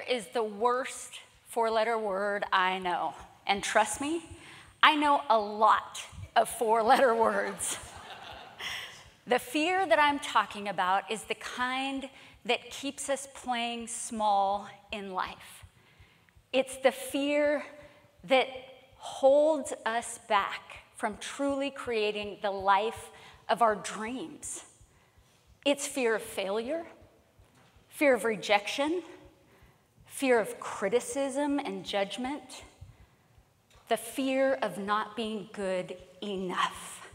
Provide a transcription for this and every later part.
is the worst four-letter word I know. And trust me, I know a lot of four-letter words. The fear that I'm talking about is the kind that keeps us playing small in life. It's the fear that holds us back from truly creating the life of our dreams. It's fear of failure, fear of rejection, fear of criticism and judgment, the fear of not being good enough.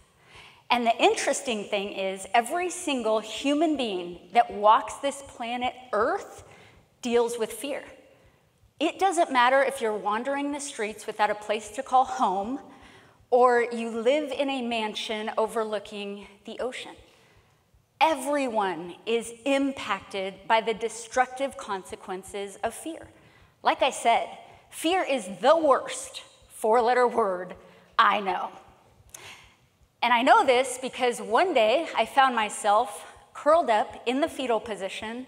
And the interesting thing is, every single human being that walks this planet Earth deals with fear. It doesn't matter if you're wandering the streets without a place to call home, or you live in a mansion overlooking the ocean. Everyone is impacted by the destructive consequences of fear. Like I said, fear is the worst four-letter word I know. And I know this because one day I found myself curled up in the fetal position,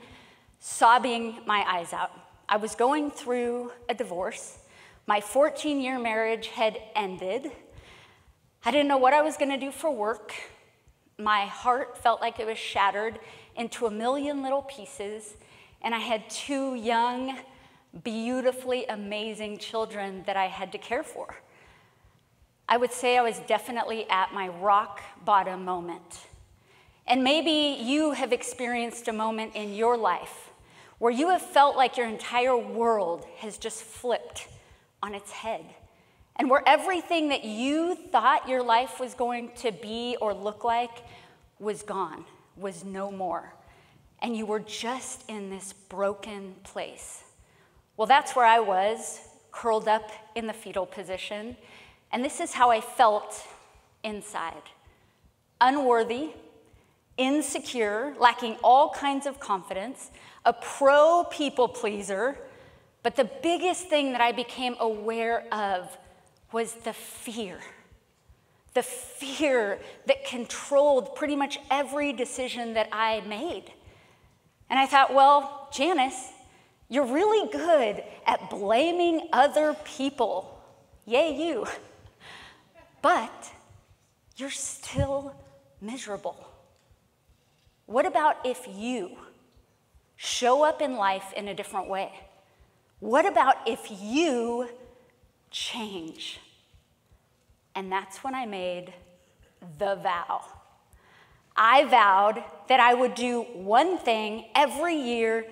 sobbing my eyes out. I was going through a divorce. My 14-year marriage had ended. I didn't know what I was going to do for work. My heart felt like it was shattered into a million little pieces, and I had two young, beautifully amazing children that I had to care for. I would say I was definitely at my rock bottom moment. And maybe you have experienced a moment in your life where you have felt like your entire world has just flipped on its head, and where everything that you thought your life was going to be or look like was gone, was no more, and you were just in this broken place. Well, that's where I was, curled up in the fetal position, and this is how I felt inside. Unworthy, insecure, lacking all kinds of confidence, a pro-people pleaser, but the biggest thing that I became aware of was the fear that controlled pretty much every decision that I made. And I thought, well, Janice, you're really good at blaming other people. Yay, you. But you're still miserable. What about if you show up in life in a different way? What about if you change? And that's when I made the vow. I vowed that I would do one thing every year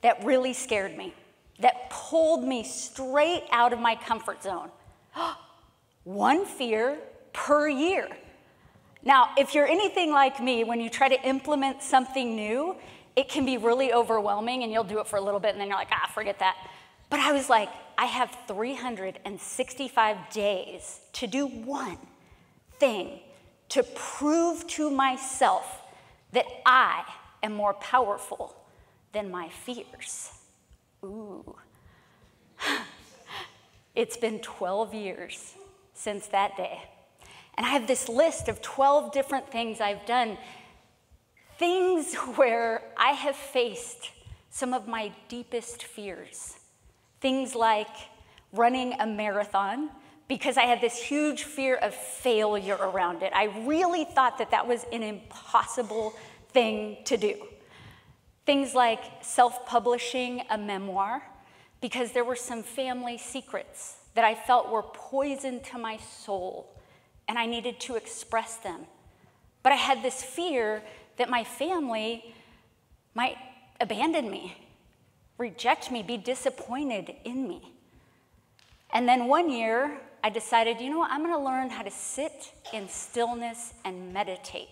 that really scared me, that pulled me straight out of my comfort zone. One fear per year. Now, if you're anything like me, when you try to implement something new, it can be really overwhelming, and you'll do it for a little bit, and then you're like, forget that. But I was like, I have 365 days to do one thing to prove to myself that I am more powerful than my fears. Ooh. It's been 12 years since that day. And I have this list of 12 different things I've done, things where I have faced some of my deepest fears. Things like running a marathon, because I had this huge fear of failure around it. I really thought that that was an impossible thing to do. Things like self-publishing a memoir, because there were some family secrets that I felt were poison to my soul, and I needed to express them. But I had this fear that my family might abandon me, reject me, be disappointed in me. And then one year, I decided, you know what, I'm gonna learn how to sit in stillness and meditate,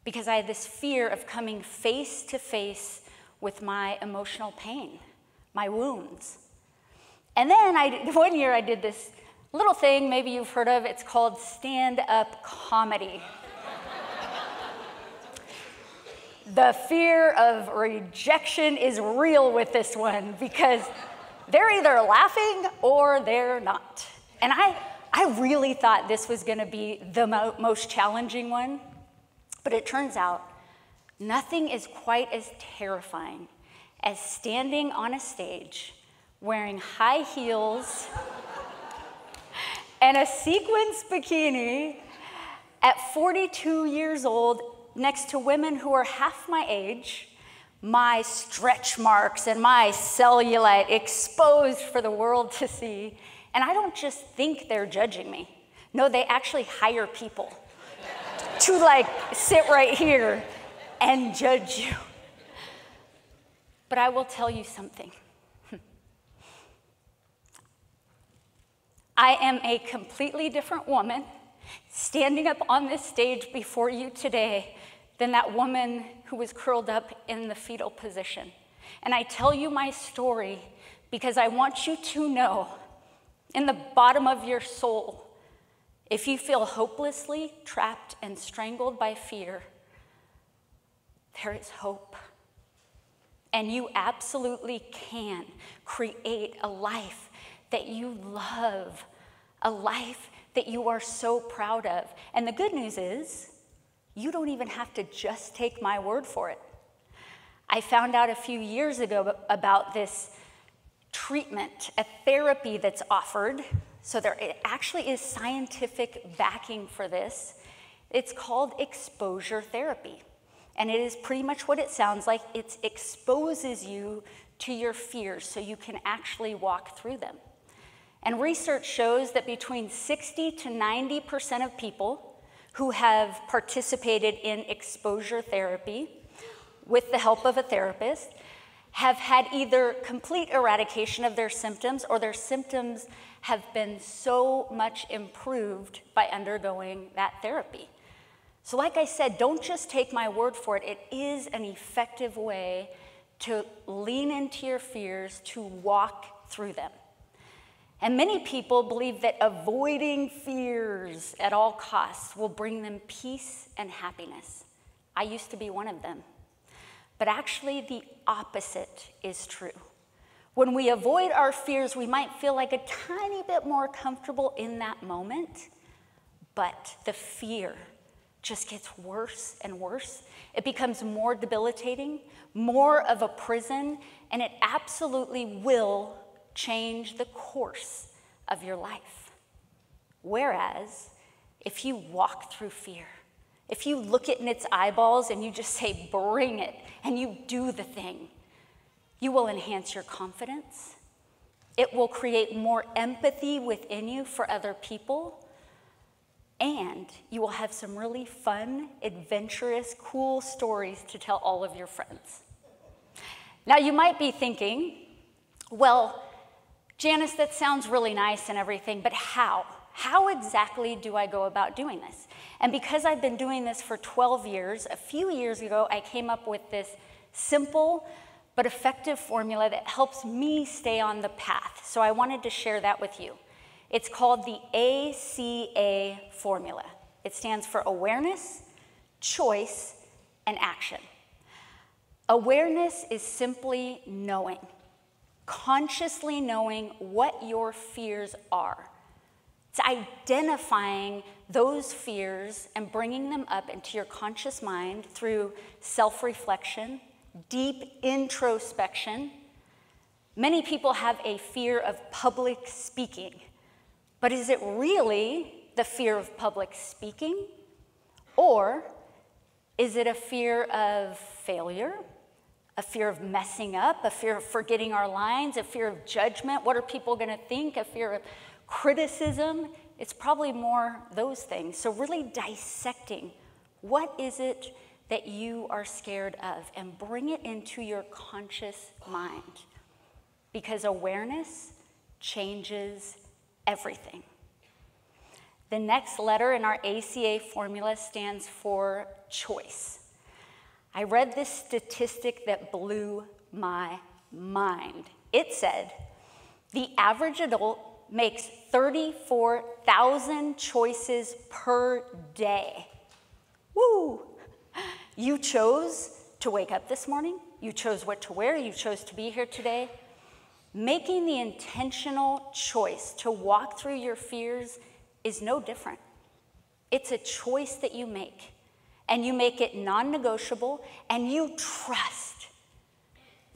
because I had this fear of coming face to face with my emotional pain, my wounds. And then one year I did this little thing, maybe you've heard of, it's called stand-up comedy. The fear of rejection is real with this one, because they're either laughing or they're not. And I really thought this was gonna be the most challenging one, but it turns out nothing is quite as terrifying as standing on a stage wearing high heels and a sequins bikini at 42 years old next to women who are half my age, my stretch marks and my cellulite exposed for the world to see. And I don't just think they're judging me. No, they actually hire people to like sit right here and judge you. But I will tell you something. I am a completely different woman standing up on this stage before you today than that woman who was curled up in the fetal position. And I tell you my story because I want you to know, in the bottom of your soul, if you feel hopelessly trapped and strangled by fear, there is hope. And you absolutely can create a life that you love, a life that you are so proud of. And the good news is, you don't even have to just take my word for it. I found out a few years ago about this treatment, a therapy that's offered. So there actually is scientific backing for this. It's called exposure therapy. And it is pretty much what it sounds like. It exposes you to your fears so you can actually walk through them. And research shows that between 60 to 90% of people who have participated in exposure therapy with the help of a therapist have had either complete eradication of their symptoms or their symptoms have been so much improved by undergoing that therapy. So like I said, don't just take my word for it. It is an effective way to lean into your fears, to walk through them. And many people believe that avoiding fears at all costs will bring them peace and happiness. I used to be one of them. But actually, the opposite is true. When we avoid our fears, we might feel like a tiny bit more comfortable in that moment, but the fear just gets worse and worse. It becomes more debilitating, more of a prison, and it absolutely will change the course of your life. Whereas, if you walk through fear, if you look it in its eyeballs and you just say, bring it, and you do the thing, you will enhance your confidence. It will create more empathy within you for other people. And you will have some really fun, adventurous, cool stories to tell all of your friends. Now, you might be thinking, well, Janice, that sounds really nice and everything, but how? How exactly do I go about doing this? And because I've been doing this for 12 years, a few years ago, I came up with this simple but effective formula that helps me stay on the path. So I wanted to share that with you. It's called the ACA formula. It stands for awareness, choice, and action. Awareness is simply knowing, consciously knowing what your fears are. It's identifying those fears and bringing them up into your conscious mind through self-reflection, deep introspection. Many people have a fear of public speaking, but is it really the fear of public speaking? Or is it a fear of failure? A fear of messing up, a fear of forgetting our lines, a fear of judgment? What are people going to think? A fear of criticism? It's probably more those things. So really dissecting what is it that you are scared of and bring it into your conscious mind. Because awareness changes everything. The next letter in our ACA formula stands for choice. I read this statistic that blew my mind. It said, the average adult makes 34,000 choices per day. Woo! You chose to wake up this morning. You chose what to wear. You chose to be here today. Making the intentional choice to walk through your fears is no different. It's a choice that you make. And you make it non-negotiable, and you trust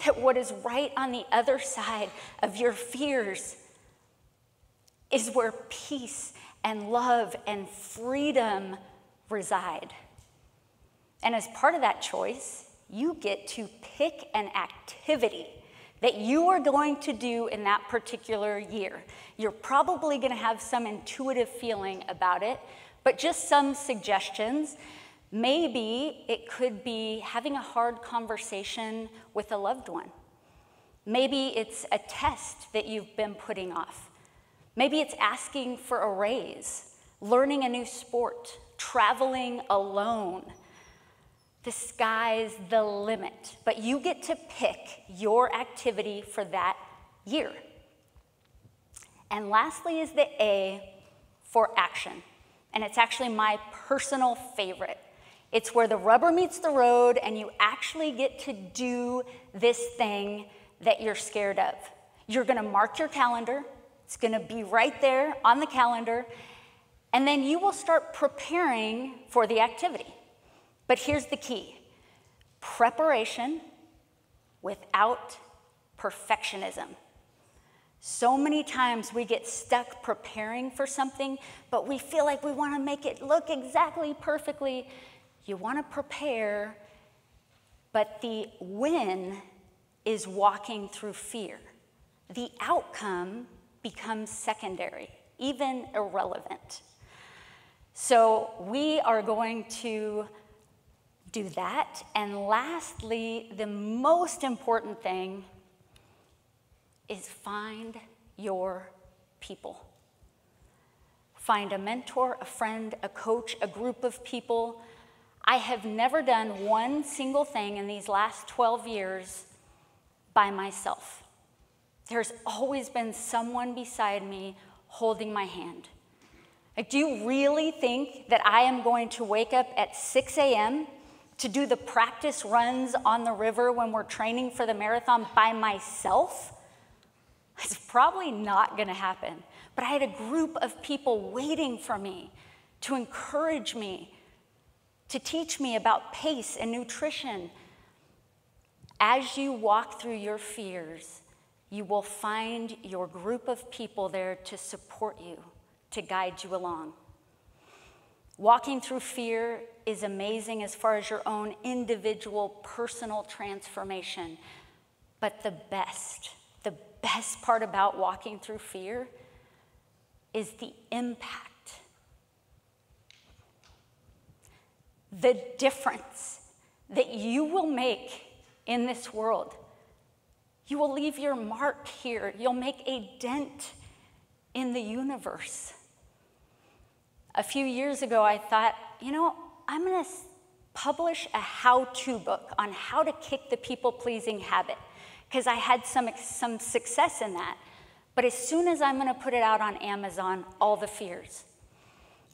that what is right on the other side of your fears is where peace and love and freedom reside. And as part of that choice, you get to pick an activity that you are going to do in that particular year. You're probably going to have some intuitive feeling about it, but just some suggestions. Maybe it could be having a hard conversation with a loved one. Maybe it's a test that you've been putting off. Maybe it's asking for a raise, learning a new sport, traveling alone. The sky's the limit, but you get to pick your activity for that year. And lastly is the A for action, and it's actually my personal favorite. It's where the rubber meets the road and you actually get to do this thing that you're scared of. You're gonna mark your calendar, it's gonna be right there on the calendar, and then you will start preparing for the activity. But here's the key: preparation without perfectionism. So many times we get stuck preparing for something, but we feel like we want to make it look exactly perfectly. You want to prepare, but the win is walking through fear. The outcome becomes secondary, even irrelevant. So we are going to do that. And lastly, the most important thing is find your people. Find a mentor, a friend, a coach, a group of people. I have never done one single thing in these last 12 years by myself. There's always been someone beside me holding my hand. Like, do you really think that I am going to wake up at 6 a.m. to do the practice runs on the river when we're training for the marathon by myself? It's probably not going to happen. But I had a group of people waiting for me to encourage me, to teach me about pace and nutrition. As you walk through your fears, you will find your group of people there to support you, to guide you along. Walking through fear is amazing as far as your own individual personal transformation. But the best part about walking through fear is the impact, the difference that you will make in this world. You will leave your mark here. You'll make a dent in the universe. A few years ago, I thought, I'm going to publish a how-to book on how to kick the people-pleasing habit, because I had some success in that. But as soon as I'm going to put it out on Amazon, all the fears.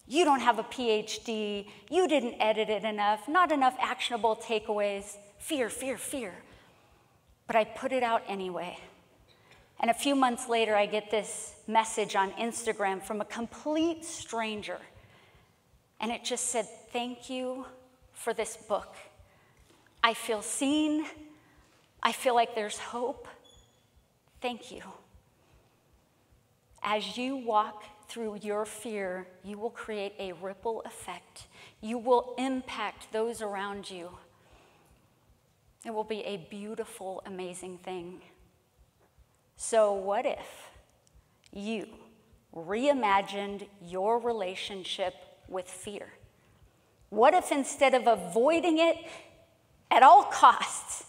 You don't have a PhD. You didn't edit it enough. Not enough actionable takeaways. Fear, fear, fear. But I put it out anyway. And a few months later, I get this message on Instagram from a complete stranger. And it just said, "Thank you for this book. I feel seen. I feel like there's hope. Thank you." As you walk through your fear, you will create a ripple effect. You will impact those around you. It will be a beautiful, amazing thing. So what if you reimagined your relationship with fear? What if instead of avoiding it at all costs,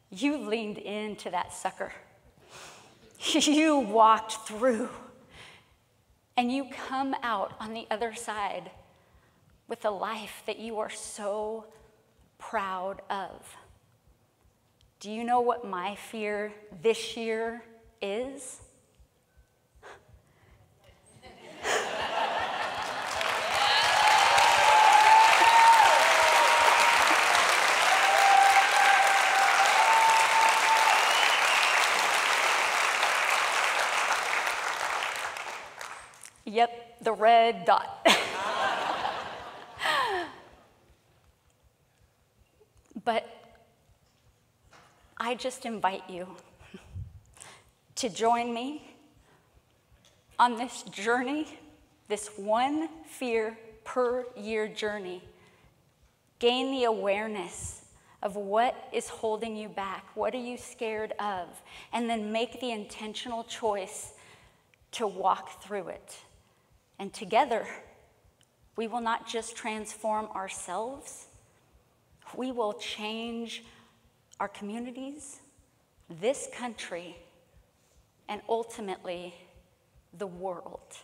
you leaned into that sucker? You walked through, and you come out on the other side with a life that you are so proud of. Do you know what my fear this year is? Yep, the red dot. But I just invite you to join me on this journey, this one fear per year journey. Gain the awareness of what is holding you back. What are you scared of? And then make the intentional choice to walk through it. And together, we will not just transform ourselves, we will change our communities, this country, and ultimately, the world.